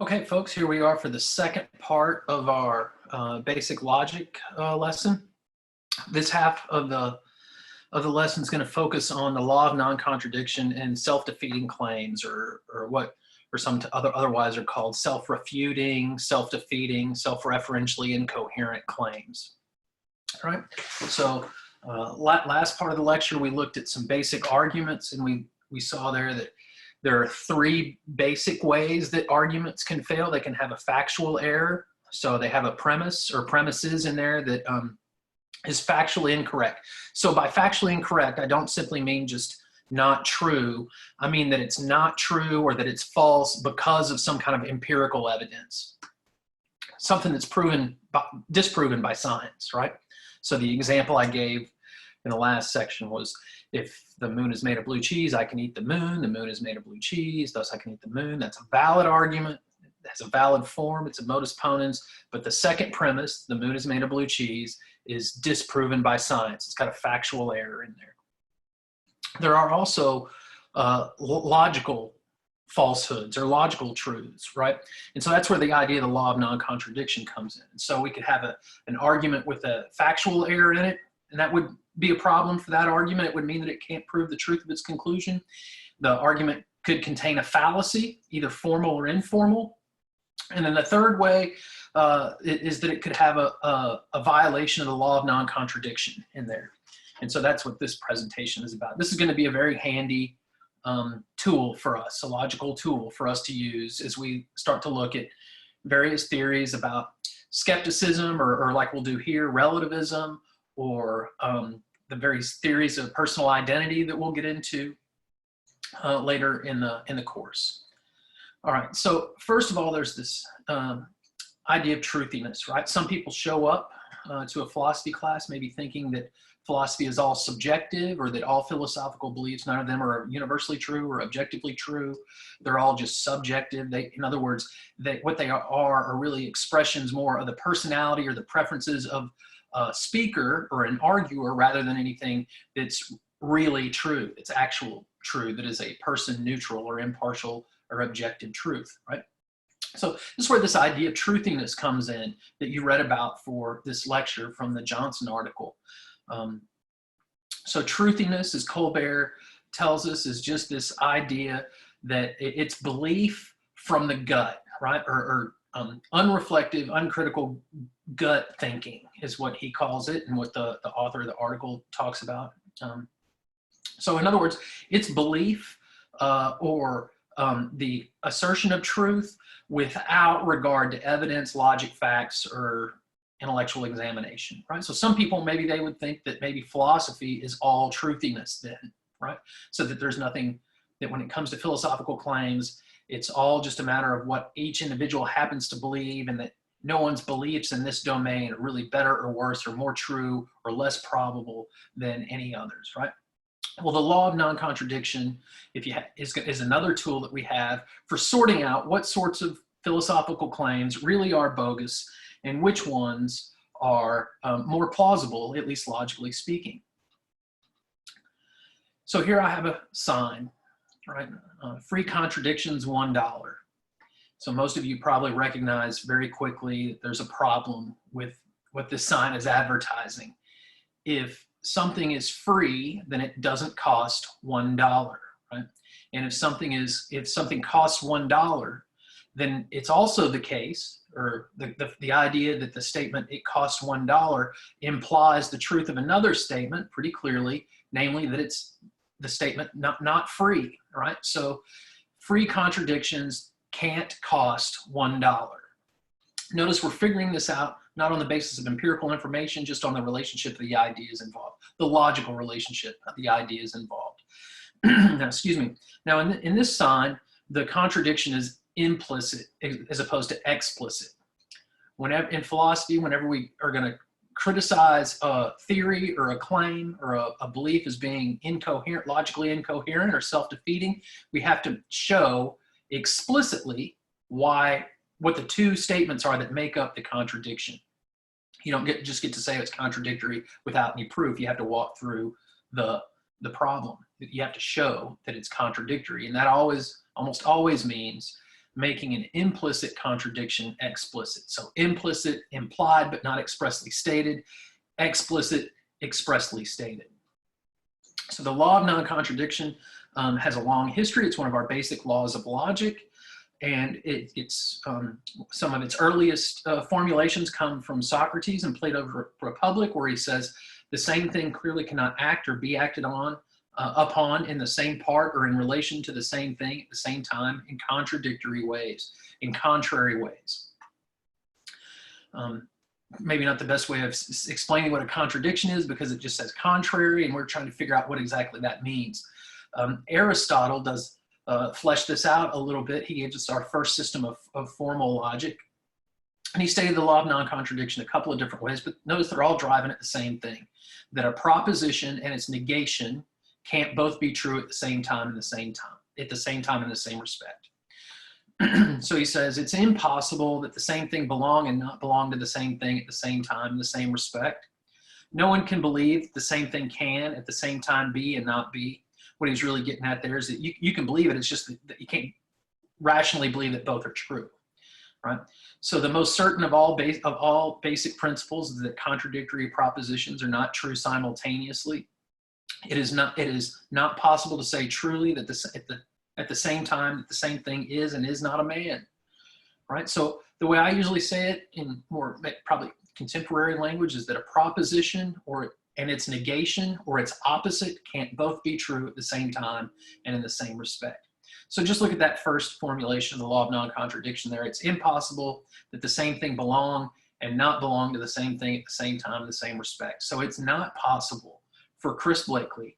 Okay, folks, here we are for the second part of our basic logic lesson. This half of the lesson is going to focus on the law of non-contradiction and self-defeating claims, or what, or some otherwise are called self-refuting, self-defeating, self-referentially incoherent claims. All right. So last part of the lecture, we looked at some basic arguments, and we saw there that there are three basic ways that arguments can fail. They can have a factual error. So they have a premise or premises in there that is factually incorrect. So by factually incorrect, I don't simply mean just not true. I mean that it's not true or that it's false because of some kind of empirical evidence. Something that's disproven by science, right? So the example I gave in the last section was, if the moon is made of blue cheese, I can eat the moon. The moon is made of blue cheese, thus I can eat the moon. That's a valid argument. It has a valid form. It's a modus ponens. But the second premise, the moon is made of blue cheese, is disproven by science. It's got a factual error in there. There are also logical falsehoods or logical truths, right? And so that's where the idea of the law of non-contradiction comes in. And so we could have an argument with a factual error in it, and that would be a problem for that argument. It would mean that it can't prove the truth of its conclusion. The argument could contain a fallacy, either formal or informal. And then the third way is that it could have a violation of the law of non-contradiction in there. And so that's what this presentation is about. This is going to be a very handy tool for us, a logical tool for us to use as we start to look at various theories about skepticism, or like we'll do here, relativism, or the various theories of personal identity that we'll get into later in the course. All right, so first of all, there's this idea of truthiness, right? Some people show up to a philosophy class maybe thinking that philosophy is all subjective, or that all philosophical beliefs, none of them are universally true or objectively true. They're all just subjective. In other words, what they are really expressions more of the personality or the preferences of a speaker or an arguer, rather than anything that's really true. It's actual true, that is a person neutral or impartial or objective truth, right? So this is where this idea of truthiness comes in that you read about for this lecture from the Johnson article. So truthiness, as Colbert tells us, is just this idea that it's belief from the gut, right? Or unreflective, uncritical gut thinking is what he calls it, and what the author of the article talks about. So in other words, it's belief or the assertion of truth without regard to evidence, logic, facts, or intellectual examination, right? So some people, maybe they would think that maybe philosophy is all truthiness then, right? So that there's nothing, that when it comes to philosophical claims, it's all just a matter of what each individual happens to believe, and that no one's beliefs in this domain are really better or worse or more true or less probable than any others, right? Well, the law of non-contradiction is another tool that we have for sorting out what sorts of philosophical claims really are bogus and which ones are more plausible, at least logically speaking. So here I have a sign, right? Free contradictions, $1. So most of you probably recognize very quickly that there's a problem with what this sign is advertising. If something is free, then it doesn't cost $1, right? And if something costs $1, then it's also the case, or the idea that the statement "it costs $1" implies the truth of another statement pretty clearly, namely that it's the statement not free, right? So free contradictions can't cost $1. Notice we're figuring this out not on the basis of empirical information, just on the relationship of the ideas involved, the logical relationship of the ideas involved. Now, excuse me. Now, in this sign, the contradiction is implicit as opposed to explicit. Whenever in philosophy, whenever we are going to criticize a theory or a claim or a belief as being incoherent, logically incoherent or self-defeating, we have to show explicitly what the two statements are that make up the contradiction. You don't just get to say it's contradictory without any proof. You have to walk through the problem. You have to show that it's contradictory, and that almost always means making an implicit contradiction explicit. So implicit, implied, but not expressly stated. Explicit, expressly stated. So the law of non-contradiction has a long history. It's one of our basic laws of logic. And it's some of its earliest formulations come from Socrates in Plato's Republic, where he says the same thing clearly cannot act or be acted on upon in the same part or in relation to the same thing at the same time in contradictory ways, in contrary ways. Maybe not the best way of explaining what a contradiction is, because it just says contrary, and we're trying to figure out what exactly that means. Aristotle does flesh this out a little bit. He gives us our first system of formal logic. And he stated the law of non-contradiction a couple of different ways, but notice they're all driving at the same thing, that a proposition and its negation can't both be true at the same time in the same respect. So he says it's impossible that the same thing belong and not belong to the same thing at the same time in the same respect. No one can believe that the same thing can at the same time be and not be. What he's really getting at there is that you can believe it, it's just that you can't rationally believe that both are true, right? So the most certain of all basic principles is that contradictory propositions are not true simultaneously. It is not possible to say truly that at the same time that the same thing is and is not a man, right? So the way I usually say it in more probably contemporary language is that a proposition and its negation or its opposite can't both be true at the same time and in the same respect. So just look at that first formulation of the law of non-contradiction there. It's impossible that the same thing belong and not belong to the same thing at the same time in the same respect. So it's not possible for Chris Blakely,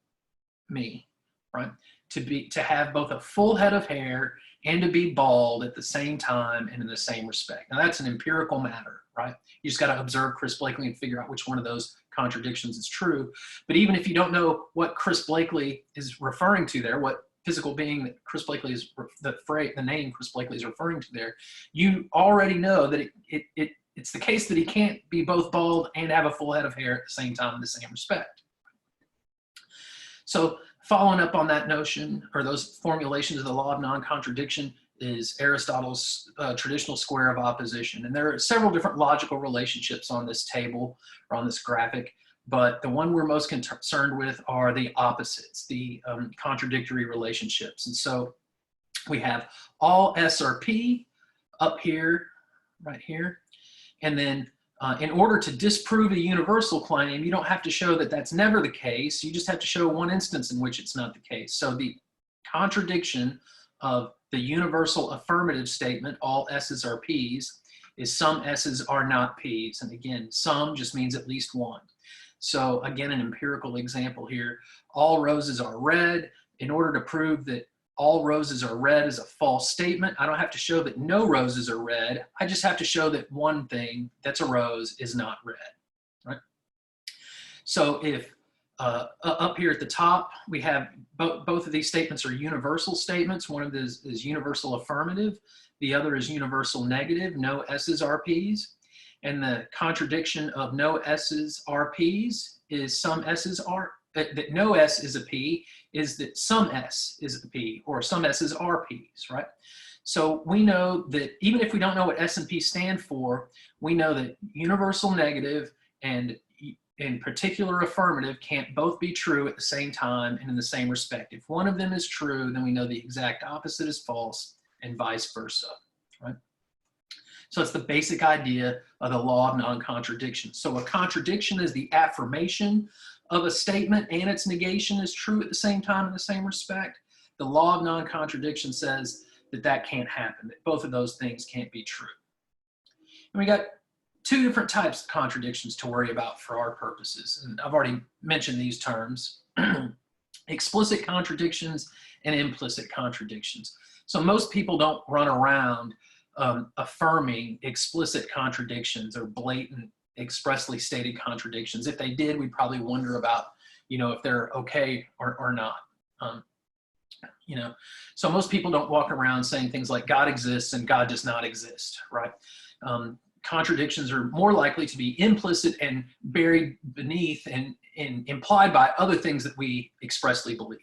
me, right, to have both a full head of hair and to be bald at the same time and in the same respect. Now that's an empirical matter, right? You just got to observe Chris Blakely and figure out which one of those contradictions is true. But even if you don't know what Chris Blakely is referring to there, what physical being that Chris Blakely is, the name Chris Blakely is referring to there, you already know that it's the case that he can't be both bald and have a full head of hair at the same time in the same respect. So following up on that notion, or those formulations of the law of non-contradiction, is Aristotle's traditional square of opposition. And there are several different logical relationships on this table or on this graphic, but the one we're most concerned with are the opposites, the contradictory relationships. And so we have all S are P up here, right here, and then in order to disprove a universal claim, you don't have to show that that's never the case. You just have to show one instance in which it's not the case. So the contradiction of the universal affirmative statement, all S's are P's, is some S's are not P's. And again, some just means at least one. So again, an empirical example here, all roses are red. In order to prove that all roses are red is a false statement, I don't have to show that no roses are red. I just have to show that one thing that's a rose is not red, right? So if up here at the top, we have both of these statements are universal statements. One of these is universal affirmative. The other is universal negative, no S's are P's. And the contradiction of no S's are P's is some S's are, that no S is a P is that some S is a P, or some S's are P's, right? So we know that even if we don't know what S and P stand for, we know that universal negative and in particular affirmative can't both be true at the same time and in the same respect. If one of them is true, then we know the exact opposite is false and vice versa, right? So it's the basic idea of the law of non-contradiction. So a contradiction is the affirmation of a statement and its negation is true at the same time in the same respect. The law of non-contradiction says that that can't happen, that both of those things can't be true. And we got two different types of contradictions to worry about for our purposes. And I've already mentioned these terms, explicit contradictions and implicit contradictions. So most people don't run around affirming explicit contradictions or blatant expressly stated contradictions. If they did, we'd probably wonder about, if they're okay or not. So most people don't walk around saying things like God exists and God does not exist, right? Contradictions are more likely to be implicit and buried beneath and implied by other things that we expressly believe.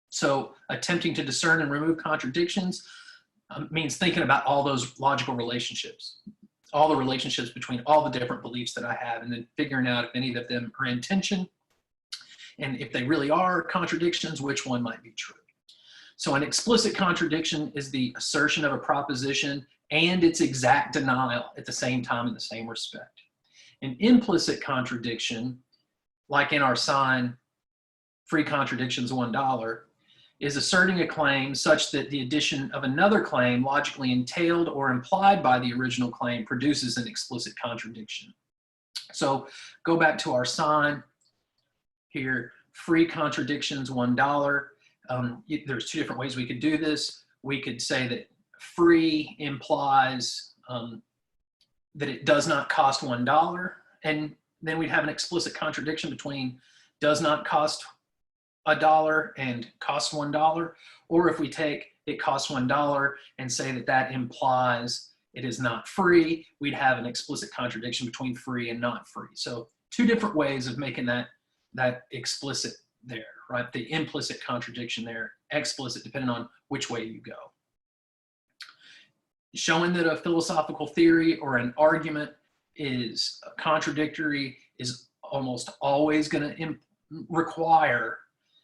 So attempting to discern and remove contradictions means thinking about all those logical relationships, all the relationships between all the different beliefs that I have, and then figuring out if any of them are in tension, and if they really are contradictions, which one might be true. So an explicit contradiction is the assertion of a proposition and its exact denial at the same time in the same respect. An implicit contradiction, like in our sign, free contradictions $1, is asserting a claim such that the addition of another claim logically entailed or implied by the original claim produces an explicit contradiction. So go back to our sign here, free contradictions $1. There's two different ways we could do this. We could say that free implies that it does not cost $1, and then we'd have an explicit contradiction between does not cost $1 and costs $1. Or if we take it costs $1 and say that that implies it is not free, we'd have an explicit contradiction between free and not free. So two different ways of making that explicit there, right? The implicit contradiction there, explicit, depending on which way you go. Showing that a philosophical theory or an argument is contradictory is almost always going to require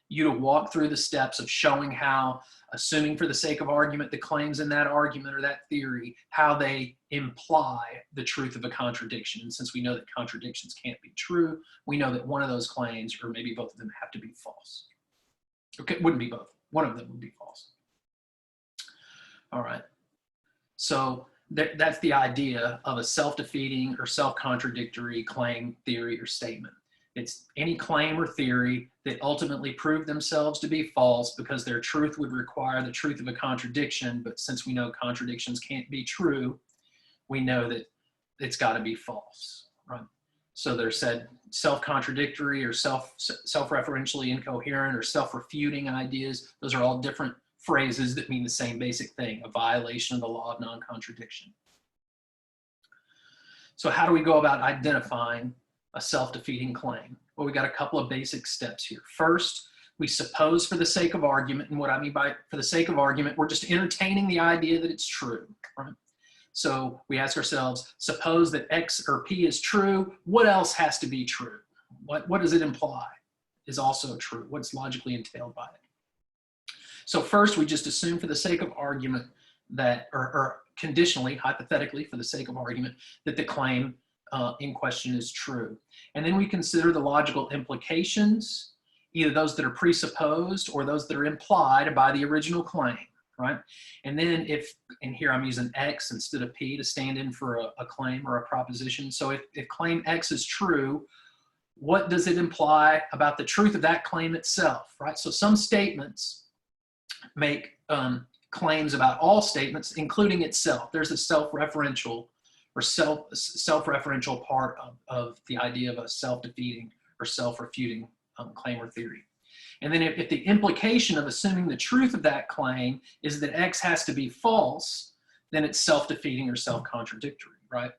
you to walk through the steps of showing how, assuming for the sake of argument, the claims in that argument or that theory, how they imply the truth of a contradiction. And since we know that contradictions can't be true, we know that one of those claims, or maybe both of them, have to be false. Okay, wouldn't be both. One of them would be false. All right. So that's the idea of a self-defeating or self-contradictory claim, theory, or statement. It's any claim or theory that ultimately prove themselves to be false because their truth would require the truth of a contradiction, but since we know contradictions can't be true, we know that it's got to be false, right? So they're said self-contradictory or self-referentially incoherent or self-refuting ideas. Those are all different phrases that mean the same basic thing, a violation of the law of non-contradiction. So how do we go about identifying a self-defeating claim? Well, we got a couple of basic steps here. First, we suppose for the sake of argument, and what I mean by for the sake of argument, we're just entertaining the idea that it's true, right? So we ask ourselves, suppose that X or P is true, what else has to be true? What does it imply is also true? What's logically entailed by it? So first, we just assume for the sake of argument that, or conditionally, hypothetically, for the sake of argument, that the claim in question is true. And then we consider the logical implications, either those that are presupposed or those that are implied by the original claim, right? And then and here I'm using X instead of P to stand in for a claim or a proposition. So if claim X is true, what does it imply about the truth of that claim itself, right? So some statements make claims about all statements, including itself. There's a self-referential or self-referential part of the idea of a self-defeating or self-refuting claim or theory. And then if the implication of assuming the truth of that claim is that X has to be false, then it's self-defeating or self-contradictory, right?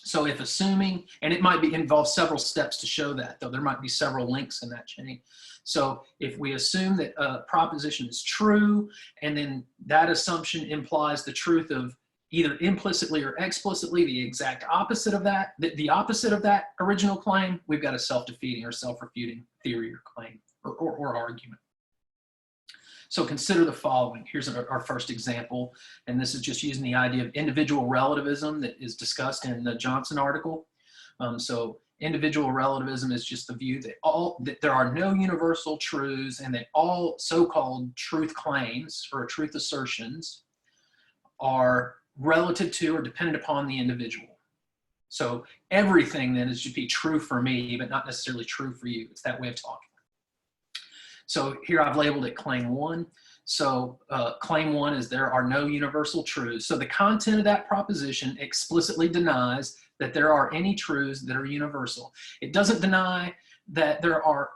So if assuming, and it might involve several steps to show that, though there might be several links in that chain. So if we assume that a proposition is true, and then that assumption implies the truth of either implicitly or explicitly the exact opposite of that, the opposite of that original claim, we've got a self-defeating or self-refuting theory or claim or argument. So consider the following. Here's our first example, and this is just using the idea of individual relativism that is discussed in the Johnson article. So individual relativism is just the view that there are no universal truths and that all so-called truth claims or truth assertions are relative to or dependent upon the individual. So everything then is to be true for me, but not necessarily true for you. It's that way of talking. So here I've labeled it claim one. So claim one is there are no universal truths. So the content of that proposition explicitly denies that there are any truths that are universal. It doesn't deny that there are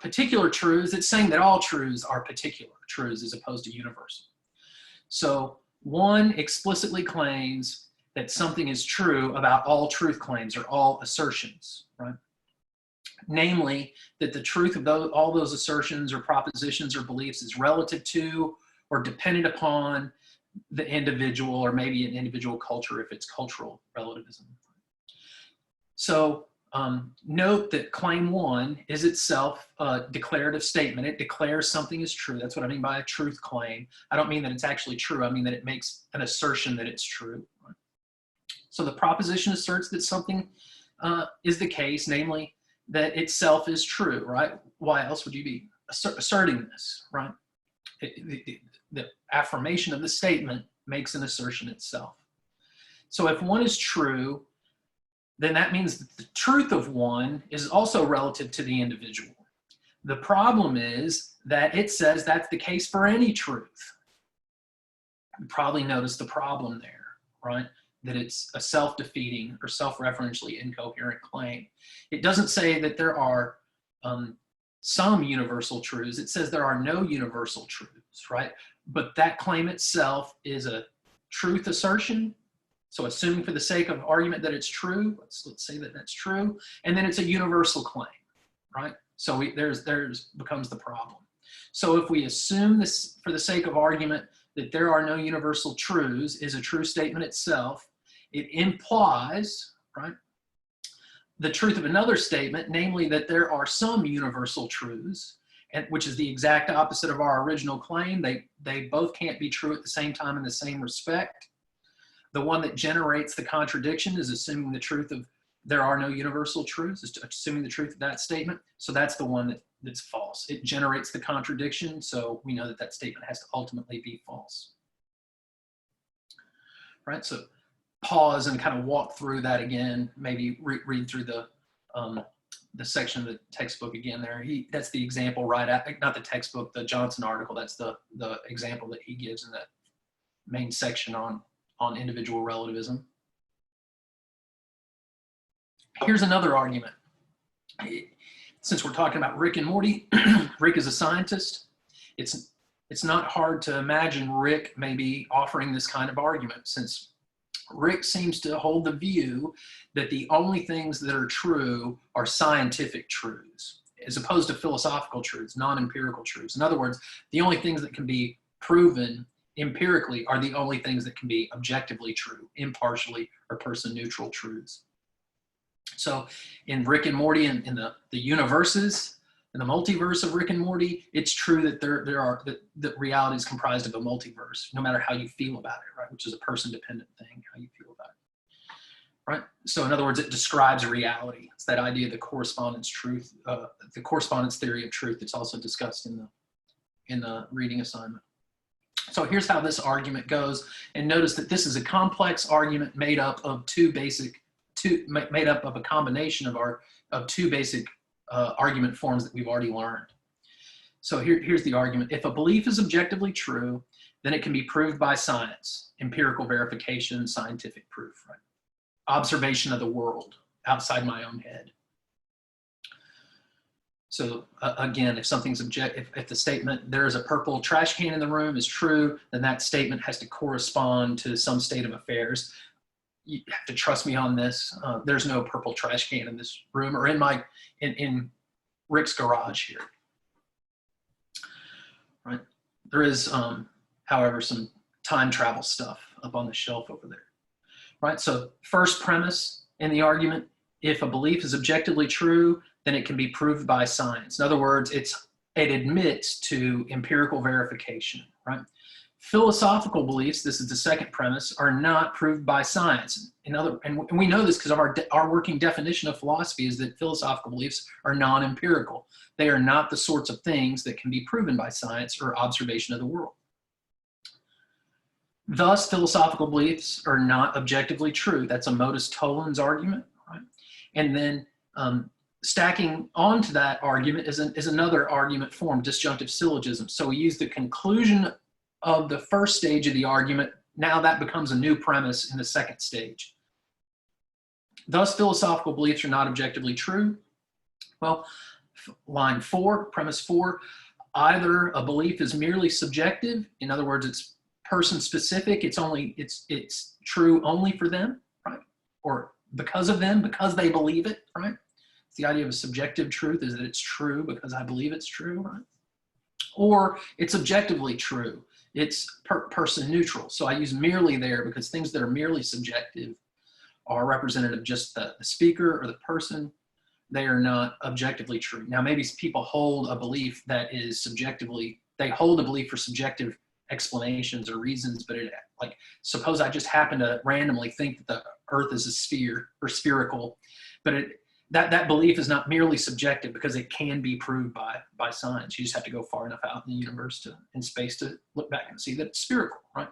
particular truths. It's saying that all truths are particular truths as opposed to universal. So one explicitly claims that something is true about all truth claims or all assertions, right? Namely, that the truth of all those assertions or propositions or beliefs is relative to or dependent upon the individual, or maybe an individual culture if it's cultural relativism. So note that claim 1 is itself a declarative statement. It declares something is true. That's what I mean by a truth claim. I don't mean that it's actually true. I mean that it makes an assertion that it's true. So the proposition asserts that something is the case, namely that itself is true, right? Why else would you be asserting this, right? The affirmation of the statement makes an assertion itself. So if 1 is true, then that means that the truth of 1 is also relative to the individual. The problem is that it says that's the case for any truth. You probably noticed the problem there, right? That it's a self-defeating or self-referentially incoherent claim. It doesn't say that there are some universal truths. It says there are no universal truths, right? But that claim itself is a truth assertion. So assuming for the sake of argument that it's true, let's say that that's true, and then it's a universal claim, right? So there's becomes the problem. So if we assume this for the sake of argument that there are no universal truths is a true statement itself, it implies, right, the truth of another statement, namely that there are some universal truths, and which is the exact opposite of our original claim. They both can't be true at the same time in the same respect. The one that generates the contradiction is assuming the truth of there are no universal truths, is assuming the truth of that statement. So that's the one that's false. It generates the contradiction, so we know that that statement has to ultimately be false. Right, so pause and kind of walk through that again, maybe read through the section of the textbook again there. That's the example right at, not the textbook, the Johnson article, that's the example that he gives in that main section on individual relativism. Here's another argument. Since we're talking about Rick and Morty, Rick is a scientist. It's not hard to imagine Rick maybe offering this kind of argument, since Rick seems to hold the view that the only things that are true are scientific truths, as opposed to philosophical truths, non-empirical truths. In other words, the only things that can be proven empirically are the only things that can be objectively true, impartially or person-neutral truths. So in Rick and Morty, in the universes, in the multiverse of Rick and Morty, it's true that that reality is comprised of a multiverse, no matter how you feel about it, right? Which is a person-dependent thing, how you feel about it, right? So in other words, it describes reality. It's that idea of the correspondence truth, the correspondence theory of truth that's also discussed in the reading assignment. So here's how this argument goes, and notice that this is a complex argument made up of made up of a combination of two basic argument forms that we've already learned. So here's the argument. If a belief is objectively true, then it can be proved by science, empirical verification, scientific proof, right? Observation of the world outside my own head. So again, if something's if the statement there is a purple trash can in the room is true, then that statement has to correspond to some state of affairs. You have to trust me on this. There's no purple trash can in this room or in Rick's garage here. Right? There is, however, some time travel stuff up on the shelf over there. Right? So first premise in the argument, if a belief is objectively true, then it can be proved by science. In other words, it admits to empirical verification, right? Philosophical beliefs, this is the second premise, are not proved by science. And we know this because of our working definition of philosophy is that philosophical beliefs are non-empirical. They are not the sorts of things that can be proven by science or observation of the world. Thus, philosophical beliefs are not objectively true. That's a modus tollens argument, right? And then stacking onto that argument is another argument form, disjunctive syllogism. So we use the conclusion of the first stage of the argument. Now that becomes a new premise in the second stage. Thus, philosophical beliefs are not objectively true. Well, line 4, premise 4, either a belief is merely subjective, in other words, it's person specific, it's true only for them, right? Or because of them, because they believe it, right? The idea of a subjective truth is that it's true because I believe it's true, right? Or it's objectively true. it's person neutral. So I use merely there because things that are merely subjective are representative of just the speaker or the person. They are not objectively true. Now, maybe people hold a belief that is subjectively, they hold a belief for subjective explanations or reasons, but like, suppose I just happen to randomly think that the earth is a sphere or spherical, but that belief is not merely subjective because it can be proved by science. You just have to go far enough out in the universe in space to look back and see that it's spherical, right?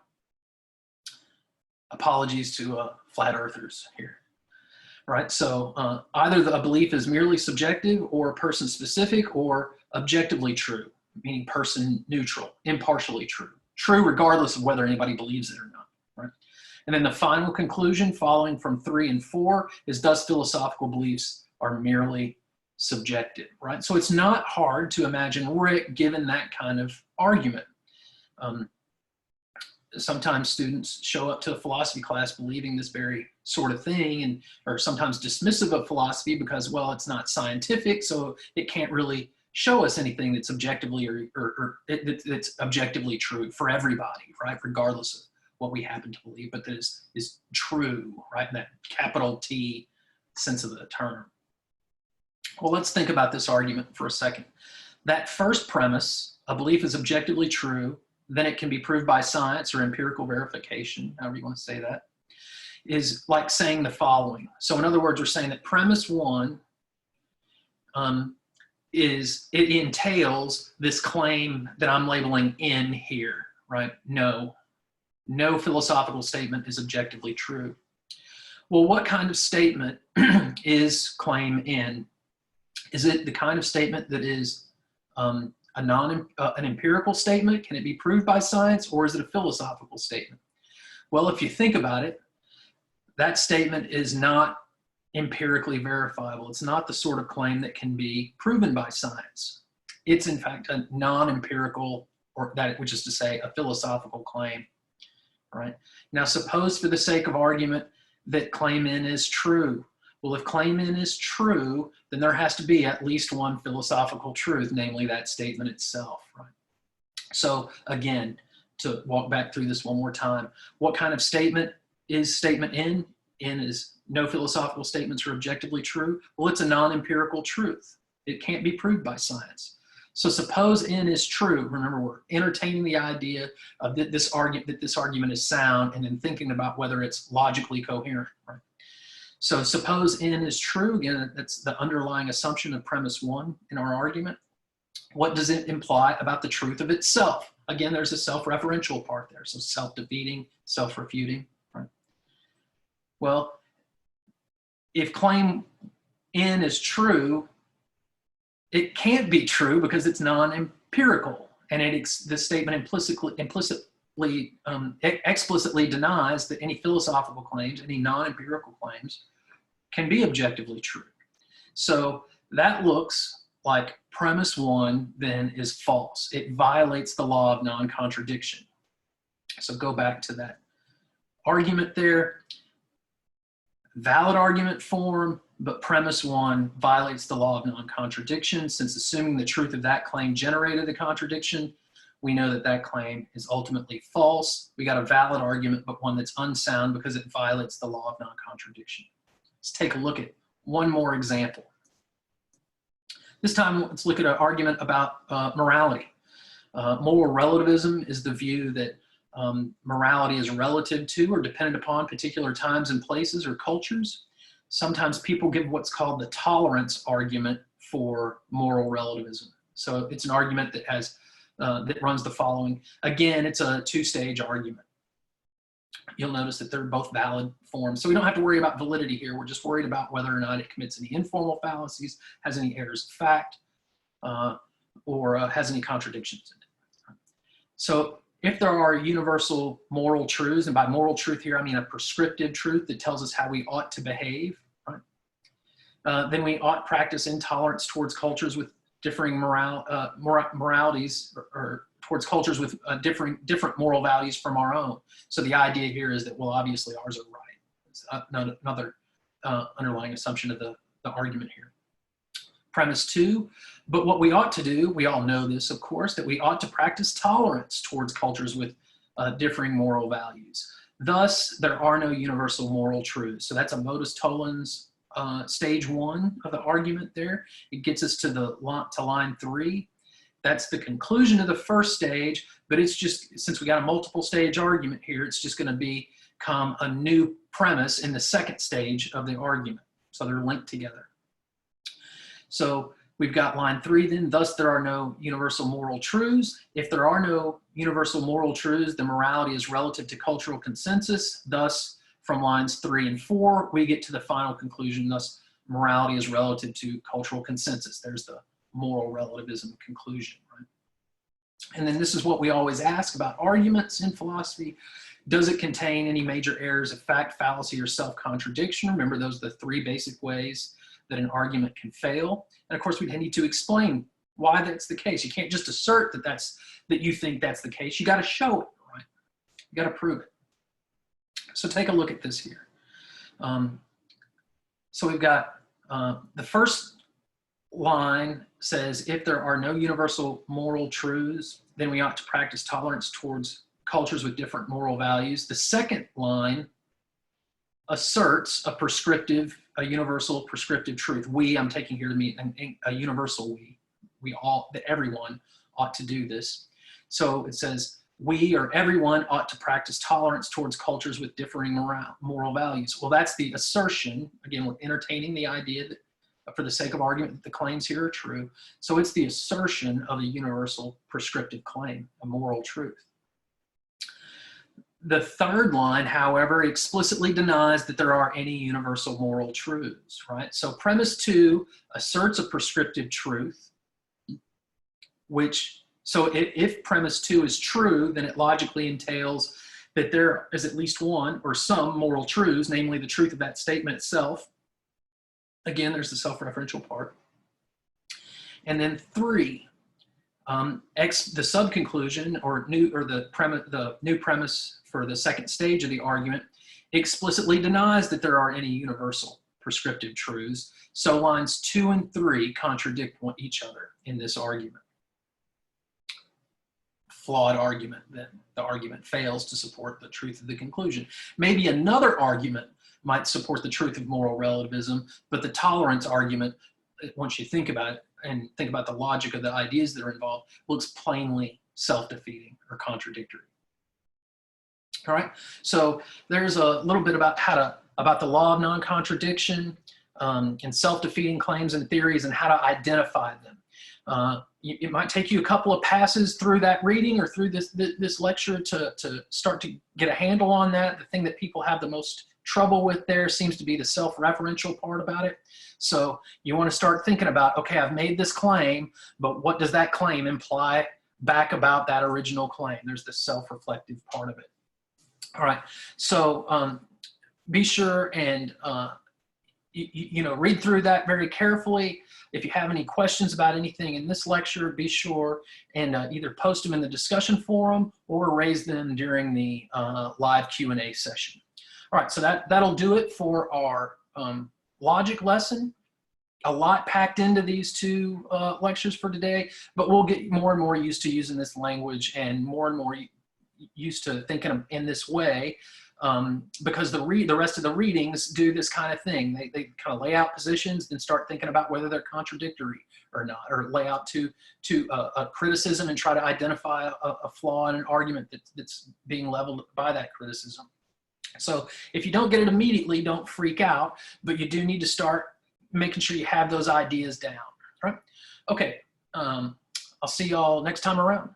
Apologies to flat earthers here, right? So either a belief is merely subjective or person specific or objectively true, meaning person neutral, impartially true. True regardless of whether anybody believes it or not, right? And then the final conclusion following from 3 and 4 is thus philosophical beliefs are merely subjective, right? So it's not hard to imagine Rick given that kind of argument. Sometimes students show up to a philosophy class believing this very sort of thing, or sometimes dismissive of philosophy because, well, it's not scientific, so it can't really show us anything that's objectively that's objectively true for everybody, right? Regardless of what we happen to believe, but that is true, right? In that capital T sense of the term. Well, let's think about this argument for a second. That first premise, a belief is objectively true, then it can be proved by science or empirical verification, however you want to say that, is like saying the following. So in other words, we're saying that premise 1 it entails this claim that I'm labeling in here, right? No philosophical statement is objectively true. Well, what kind of statement is claim in? Is it the kind of statement that is an empirical statement? Can it be proved by science, or is it a philosophical statement? Well, if you think about it, that statement is not empirically verifiable. It's not the sort of claim that can be proven by science. It's in fact a non-empirical, which is to say a philosophical claim, right? Now, suppose for the sake of argument that claim in is true. Well, if claim in is true, then there has to be at least one philosophical truth, namely that statement itself, right? So again, to walk back through this one more time, what kind of statement is statement in? In is no philosophical statements are objectively true. Well, it's a non-empirical truth. It can't be proved by science. So suppose in is true. Remember, we're entertaining the idea of that this argument is sound, and then thinking about whether it's logically coherent, right? So suppose in is true. Again, that's the underlying assumption of premise 1 in our argument. What does it imply about the truth of itself? Again, there's a self-referential part there. So self-defeating, self-refuting, right? Well, if claim in is true, it can't be true because it's non-empirical, and this statement explicitly denies that any philosophical claims, any non-empirical claims, can be objectively true. So that looks like premise 1 then is false. It violates the law of non-contradiction. So go back to that argument there. Valid argument form, but premise 1 violates the law of non-contradiction. Since assuming the truth of that claim generated the contradiction, we know that that claim is ultimately false. We got a valid argument, but one that's unsound because it violates the law of non-contradiction. Let's take a look at one more example. This time, let's look at an argument about morality. Moral relativism is the view that morality is relative to or dependent upon particular times and places or cultures. Sometimes people give what's called the tolerance argument for moral relativism. So it's an argument that has that runs the following. Again, it's a two-stage argument. You'll notice that they're both valid forms. So we don't have to worry about validity here. We're just worried about whether or not it commits any informal fallacies, has any errors of fact, or has any contradictions in it. So if there are universal moral truths, and by moral truth here, I mean a prescriptive truth that tells us how we ought to behave, right? Then we ought practice intolerance towards cultures with differing moralities, or towards cultures with different moral values from our own. So the idea here is that, well, obviously ours are right. It's another underlying assumption of the argument here. premise 2. But what we ought to do, we all know this, of course, that we ought to practice tolerance towards cultures with differing moral values. Thus, there are no universal moral truths. So that's a modus tollens stage 1 of the argument there. It gets us to line 3. That's the conclusion of the first stage, but it's just, since we got a multiple stage argument here, it's just going to become a new premise in the second stage of the argument. So they're linked together. So we've got line 3 then, thus there are no universal moral truths. If there are no universal moral truths, the morality is relative to cultural consensus. Thus, from lines 3 and 4, we get to the final conclusion, thus morality is relative to cultural consensus. There's the moral relativism conclusion, right? And then this is what we always ask about arguments in philosophy. Does it contain any major errors of fact, fallacy, or self-contradiction? Remember, those are the 3 basic ways that an argument can fail. And of course, we need to explain why that's the case. You can't just assert that you think that's the case. You got to show it, right? You got to prove it. So take a look at this here. So we've got the first line says, if there are no universal moral truths, then we ought to practice tolerance towards cultures with different moral values. The second line asserts a universal prescriptive truth. I'm taking here to mean a universal that everyone ought to do this. So it says, we or everyone ought to practice tolerance towards cultures with differing moral values. Well, that's the assertion. Again, we're entertaining the idea that, for the sake of argument, that the claims here are true. So it's the assertion of a universal prescriptive claim, a moral truth. The third line, however, explicitly denies that there are any universal moral truths, right? So premise 2 asserts a prescriptive truth, if premise 2 is true, then it logically entails that there is at least one or some moral truths, namely the truth of that statement itself. Again, there's the self-referential part. And then 3, the sub-conclusion or the new premise for the second stage of the argument explicitly denies that there are any universal prescriptive truths. So lines 2 and 3 contradict each other in this argument. Flawed argument, then the argument fails to support the truth of the conclusion. Maybe another argument might support the truth of moral relativism, but the tolerance argument, once you think about it and think about the logic of the ideas that are involved, looks plainly self-defeating or contradictory. All right, so there's a little bit about about the law of non-contradiction and self-defeating claims and theories and how to identify them. It might take you a couple of passes through that reading or through this lecture to start to get a handle on that. The thing that people have the most trouble with there seems to be the self-referential part about it. So you want to start thinking about, okay, I've made this claim, but what does that claim imply back about that original claim? There's the self-reflective part of it. All right, so be sure and read through that very carefully. If you have any questions about anything in this lecture, be sure and either post them in the discussion forum or raise them during the live Q&A session. All right, so that'll do it for our logic lesson. A lot packed into these 2 lectures for today, but we'll get more and more used to using this language and more used to thinking in this way, because the rest of the readings do this kind of thing. They kind of lay out positions, then start thinking about whether they're contradictory or not, or lay out to a criticism and try to identify a flaw in an argument that's being leveled by that criticism. So if you don't get it immediately, don't freak out, but you do need to start making sure you have those ideas down. All right? Okay, I'll see y'all next time around.